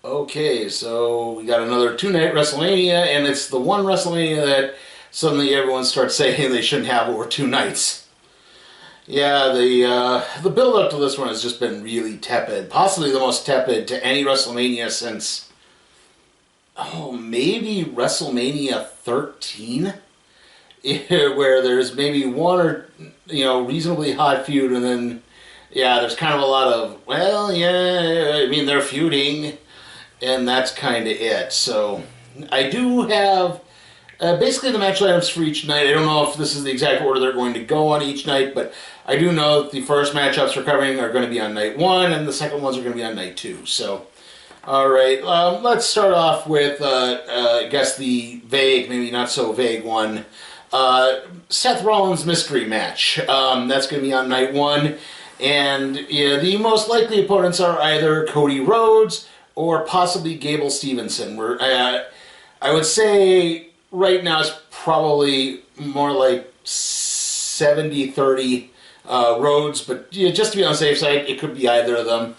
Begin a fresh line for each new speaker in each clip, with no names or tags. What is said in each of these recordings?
Okay, so we got another two-night WrestleMania, and it's the one WrestleMania that suddenly everyone starts saying they shouldn't have over 2 nights. Yeah, the build-up to this one has just been really tepid, possibly the most tepid to any WrestleMania since, maybe WrestleMania 13, where there's maybe one or reasonably hot feud, and then there's kind of a lot of they're feuding. And that's kind of it. So I do have basically the match items for each night. I don't know if this is the exact order they're going to go on each night, but I do know that the first matchups we're covering are going to be on night 1, and the second ones are going to be on night 2. So, all right, let's start off with, I guess, the vague, maybe not so vague one. Seth Rollins mystery match. That's going to be on night 1. And the most likely opponents are either Cody Rhodes or possibly Gable Stevenson. I would say right now it's probably more like 70-30 Rhodes, but just to be on the safe side, it could be either of them.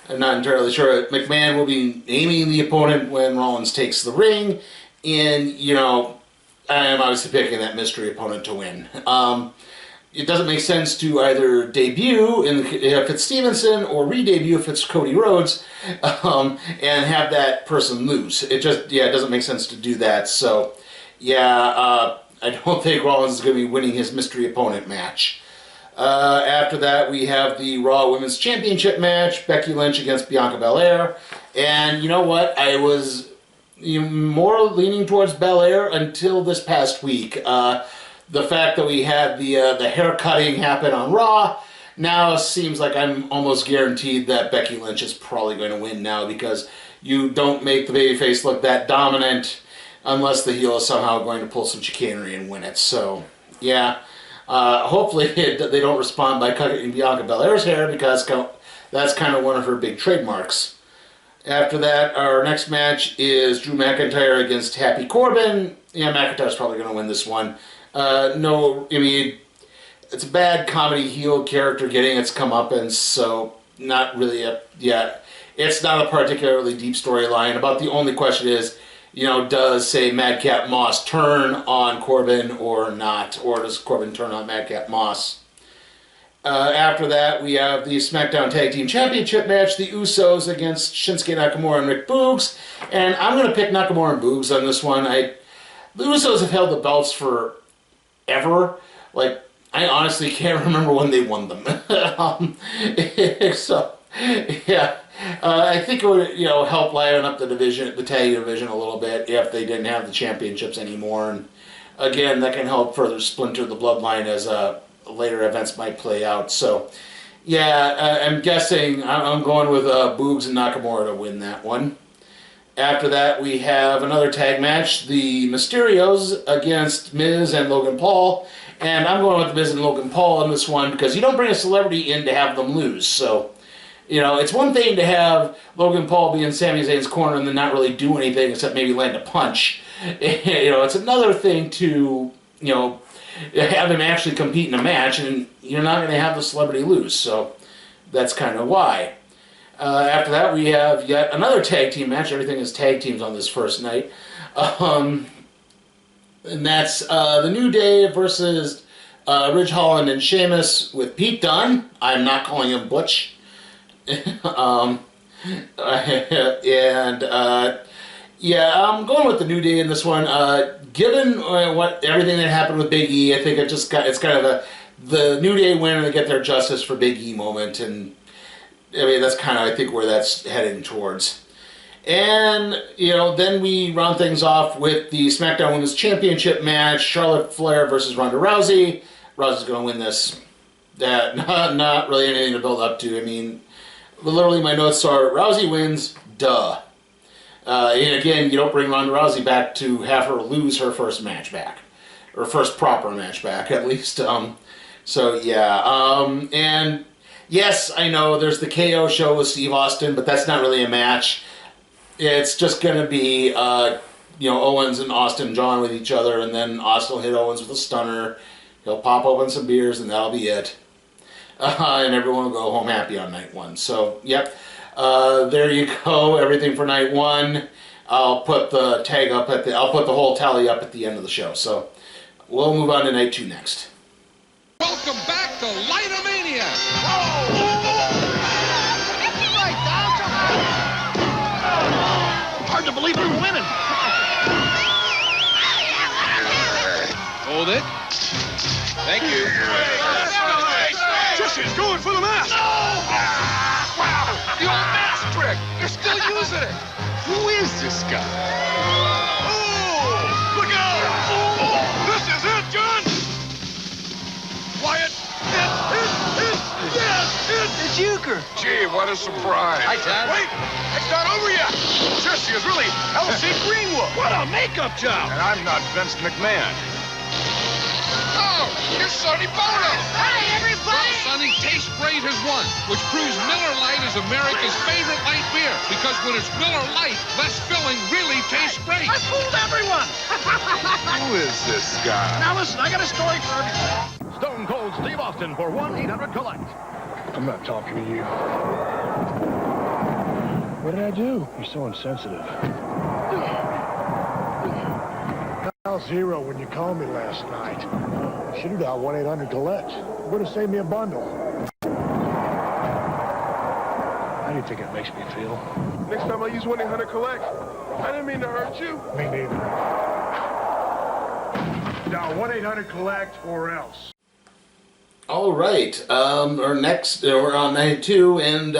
I'm not entirely sure. McMahon will be naming the opponent when Rollins takes the ring, and, I'm obviously picking that mystery opponent to win. It doesn't make sense to either debut if it's Stevenson or re-debut if it's Cody Rhodes, and have that person lose. It just, it doesn't make sense to do that. So, I don't think Rollins is going to be winning his mystery opponent match. After that, we have the Raw Women's Championship match, Becky Lynch against Bianca Bel-Air. And you know what? I was more leaning towards Bel-Air until this past week. The fact that we had the hair cutting happen on Raw now seems like I'm almost guaranteed that Becky Lynch is probably going to win now, because you don't make the babyface look that dominant unless the heel is somehow going to pull some chicanery and win it. So, hopefully they don't respond by cutting Bianca Belair's hair, because that's kind of one of her big trademarks. After that, our next match is Drew McIntyre against Happy Corbin. Yeah, McIntyre's probably going to win this one. It's a bad comedy heel character getting its comeuppance, so not really it's not a particularly deep storyline. About the only question is, does, say, Madcap Moss turn on Corbin or not? Or does Corbin turn on Madcap Moss? After that, we have the SmackDown Tag Team Championship match, the Usos against Shinsuke Nakamura and Rick Boogs. And I'm going to pick Nakamura and Boogs on this one. The Usos have held the belts for ever. I honestly can't remember when they won them. I think it would help liven up the tag division a little bit if they didn't have the championships anymore. And again, that can help further splinter the bloodline as later events might play out. So I'm guessing I'm going with Boogs and Nakamura to win that one. After that, we have another tag match, the Mysterios against Miz and Logan Paul. And I'm going with Miz and Logan Paul in this one, because you don't bring a celebrity in to have them lose. So, it's one thing to have Logan Paul be in Sami Zayn's corner and then not really do anything except maybe land a punch. It's another thing to, have him actually compete in a match, and you're not going to have the celebrity lose. So, that's kind of why. After that, we have yet another tag team match. Everything is tag teams on this first night. And that's the New Day versus Ridge Holland and Sheamus with Pete Dunne. I'm not calling him Butch. I'm going with the New Day in this one. Given everything that happened with Big E, I think it's kind of the New Day win and they get their justice for Big E moment, and that's kind of, I think, where that's heading towards. And, then we round things off with the SmackDown Women's Championship match, Charlotte Flair versus Ronda Rousey. Rousey's going to win this. Not really anything to build up to. I mean, literally my notes are Rousey wins, duh. And again, you don't bring Ronda Rousey back to have her lose her first match back. Or first proper match back, at least. So, yeah. And yes, I know there's the KO show with Steve Austin, but that's not really a match. It's just going to be, Owens and Austin jawing with each other, and then Austin will hit Owens with a stunner. He'll pop open some beers, and that'll be it. And everyone will go home happy on night one. So, yep. There you go. Everything for night one. I'll put the tag up I'll put the whole tally up at the end of the show. So, we'll move on to night two next.
Welcome back to Lightomania.
Hard to believe we're winning.
Hold it. Thank you.
Jesse's going for the mask.
Wow, the old mask trick. You're still using it.
Who is this guy? Oh, look out. Oh, this is it, John. Wyatt.
It's Euchre.
Gee, what a surprise.
Hi, Dad.
Wait, it's not over yet. Jesse is really L.C. Greenwood. What a makeup job. And I'm not Vince McMahon.
Oh, here's Sonny Bono.
Hi, everybody.
Sonny, Taste Great has won, which proves Miller Lite is America's favorite light beer. Because when it's Miller Lite, less filling really tastes great.
I fooled everyone.
Who is this guy?
Now listen, I got a story for everybody.
Stone Cold Steve Austin for 1-800-COLLECT.
I'm not talking to you. What did I do? You're so insensitive. Dial 0 when you called me last night. Should have dialed 1-800-COLLECT. Would have saved me a bundle. How do you think it makes me feel?
Next time I use 1-800-COLLECT. I didn't mean to hurt you.
Me neither. Dial 1-800-COLLECT or else.
All right. We're on night two, and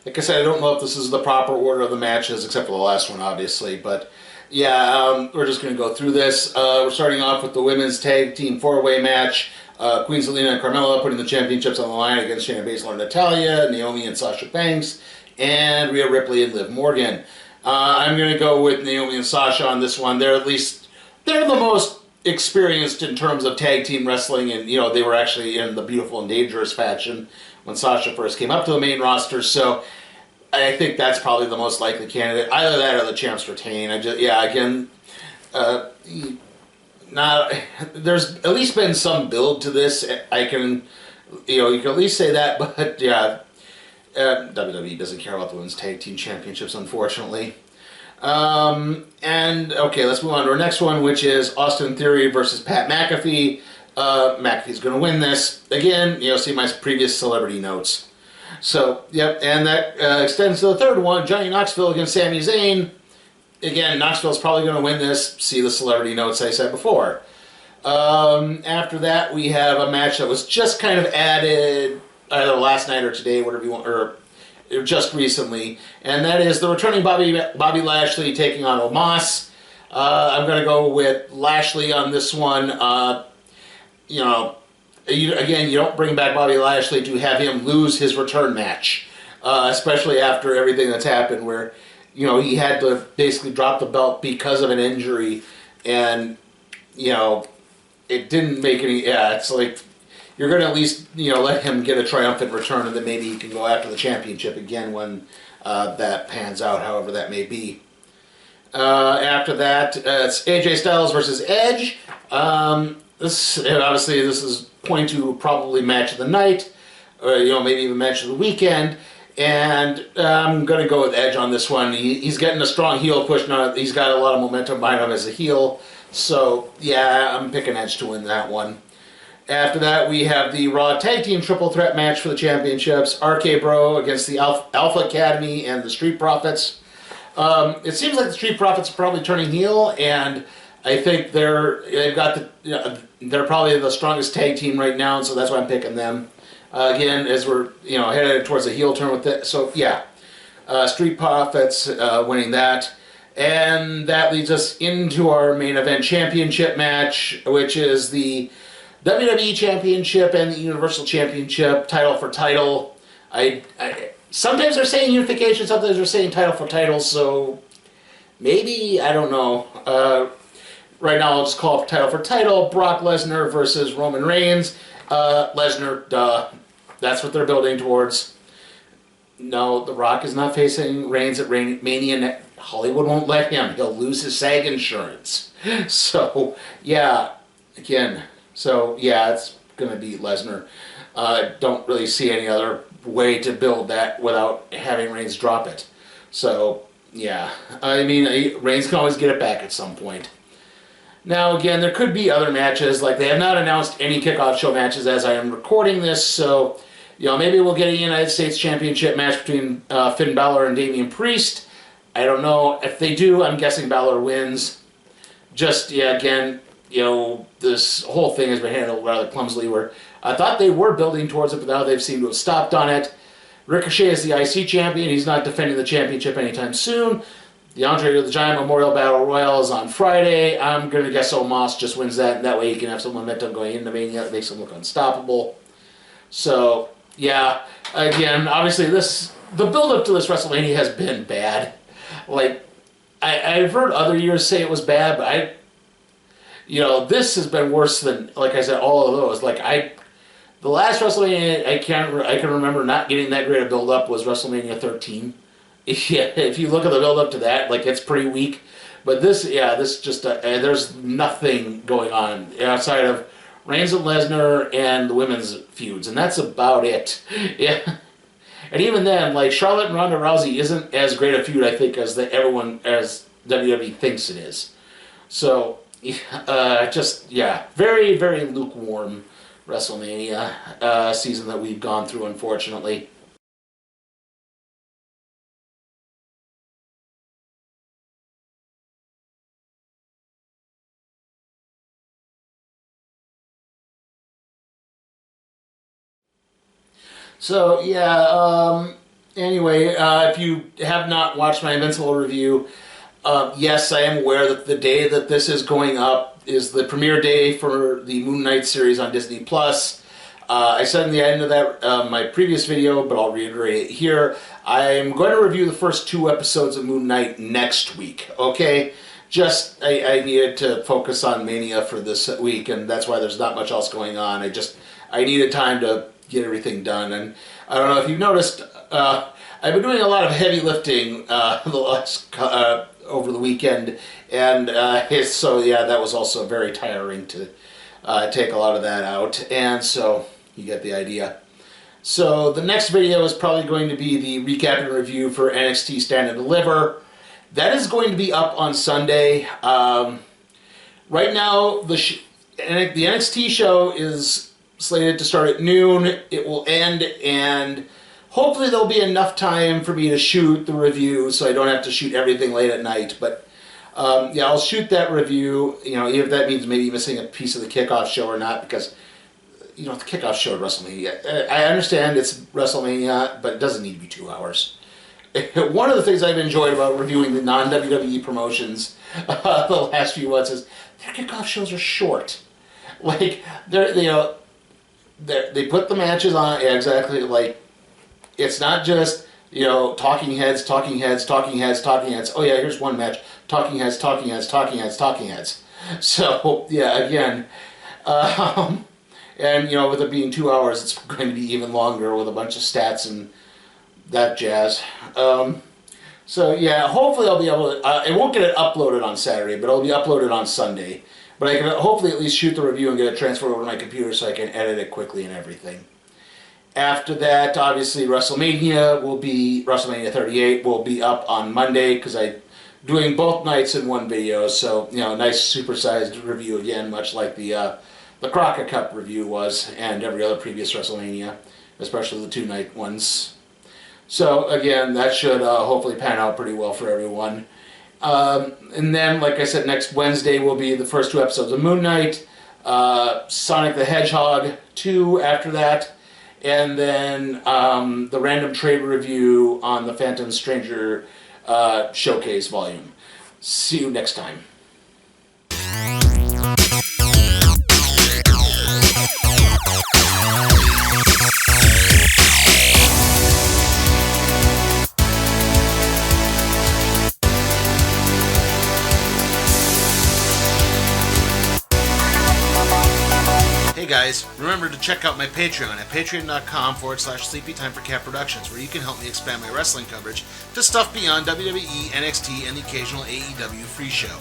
like I said, I don't know if this is the proper order of the matches, except for the last one, obviously. But yeah, we're just going to go through this. We're starting off with the women's tag team four-way match. Queen Zelina and Carmella putting the championships on the line against Shayna Baszler and Natalya, Naomi and Sasha Banks, and Rhea Ripley and Liv Morgan. I'm going to go with Naomi and Sasha on this one. They're the most experienced in terms of tag team wrestling, and they were actually in the Beautiful and Dangerous faction when Sasha first came up to the main roster, so I think that's probably the most likely candidate. Either that or the champs retain. There's at least been some build to this. I can, you can at least say that, but yeah, WWE doesn't care about the women's tag team championships, unfortunately. And okay, let's move on to our next one, which is Austin Theory versus Pat McAfee. McAfee's going to win this. Again, see my previous celebrity notes. So, yep, and that extends to the third one, Johnny Knoxville against Sami Zayn. Again, Knoxville's probably going to win this. See the celebrity notes I said before. After that, we have a match that was just kind of added either last night or today, whatever you want, or just recently, and that is the returning Bobby Lashley taking on Omos. I'm going to go with Lashley on this one. Again, you don't bring back Bobby Lashley to have him lose his return match, especially after everything that's happened, where he had to basically drop the belt because of an injury, and it didn't make any. Yeah, it's like, you're going to at least, let him get a triumphant return, and then maybe he can go after the championship again when that pans out, however that may be. After that, it's AJ Styles versus Edge. This is pointing to probably match of the night, or maybe even match of the weekend. And I'm going to go with Edge on this one. He's getting a strong heel push now. He's got a lot of momentum behind him as a heel. So yeah, I'm picking Edge to win that one. After that, we have the Raw Tag Team Triple Threat match for the championships. RK Bro against the Alpha Academy and the Street Profits. It seems like the Street Profits are probably turning heel, and I think they're probably the strongest tag team right now, and so that's why I'm picking them. Again, as we're headed towards a heel turn with it. So yeah, Street Profits winning that. And that leads us into our main event championship match, which is the WWE Championship and the Universal Championship, title for title. I sometimes they're saying unification, sometimes they're saying title for title, so maybe, I don't know. Right now, I'll just call it title for title. Brock Lesnar versus Roman Reigns. Lesnar, duh. That's what they're building towards. No, The Rock is not facing Reigns at Mania. Hollywood won't let him. He'll lose his SAG insurance. So, yeah, again. So, yeah, it's going to be Lesnar. Don't really see any other way to build that without having Reigns drop it. So, yeah. I mean, Reigns can always get it back at some point. Now, again, there could be other matches. Like, they have not announced any kickoff show matches as I am recording this, so, you know, maybe we'll get a United States Championship match between Finn Balor and Damian Priest. I don't know. If they do, I'm guessing Balor wins. Just, yeah, again, you know, this whole thing has been handled rather clumsily, where I thought they were building towards it, but now they've seemed to have stopped on it. Ricochet is the IC champion. He's not defending the championship anytime soon. The Andre the Giant Memorial Battle Royal is on Friday. I'm going to guess Omos just wins that, and that way he can have some momentum going into Mania that makes him look unstoppable. So, yeah, again, obviously the build-up to this WrestleMania has been bad. Like, I've heard other years say it was bad, but this has been worse than, like I said, all of those. Like, the last WrestleMania I can remember not getting that great a build-up was WrestleMania 13. If you look at the build-up to that, like, it's pretty weak. But this just, there's nothing going on outside of Reigns and Lesnar and the women's feuds, and that's about it. Yeah. And even then, like, Charlotte and Ronda Rousey isn't as great a feud, I think, as WWE thinks it is. So, very, very lukewarm WrestleMania season that we've gone through, unfortunately. So, anyway, if you have not watched my Invincible review, yes, I am aware that the day that this is going up is the premiere day for the Moon Knight series on Disney+. I said in the end of that my previous video, but I'll reiterate it here. I'm going to review the first 2 episodes of Moon Knight next week, okay? Just, I needed to focus on Mania for this week, and that's why there's not much else going on. I needed time to get everything done, and I don't know if you've noticed, I've been doing a lot of heavy lifting over the weekend, and that was also very tiring to take a lot of that out, and so you get the idea. So the next video is probably going to be the recap and review for NXT Stand and Deliver. That is going to be up on Sunday. Right now, the NXT show is slated to start at noon. It will end, and hopefully there'll be enough time for me to shoot the review so I don't have to shoot everything late at night. But I'll shoot that review, even if that means maybe missing a piece of the kickoff show or not, because the kickoff show at WrestleMania, I understand it's WrestleMania, but it doesn't need to be 2 hours. One of the things I've enjoyed about reviewing the non-WWE promotions the last few months is their kickoff shows are short. Like, they put the matches on, exactly, like, it's not just, talking heads. Oh yeah, here's one match. Talking heads. So, yeah, again, and, with it being 2 hours, it's going to be even longer with a bunch of stats and that jazz. So, yeah, hopefully I'll be able to, I won't get it uploaded on Saturday, but it'll be uploaded on Sunday. But I can hopefully at least shoot the review and get it transferred over to my computer so I can edit it quickly and everything. After that, obviously, WrestleMania 38 will be up on Monday, because I'm doing both nights in one video. So, nice supersized review again, much like the Crockett Cup review was, and every other previous WrestleMania, especially the 2-night ones. So, again, that should hopefully pan out pretty well for everyone. And then, like I said, next Wednesday will be the first 2 episodes of Moon Knight, Sonic the Hedgehog 2 after that, and then the random trade review on the Phantom Stranger Showcase volume. See you next time. guys, remember to check out my Patreon at patreon.com/sleepytime for Cat Productions, where you can help me expand my wrestling coverage to stuff beyond WWE, NXT, and the occasional AEW free show.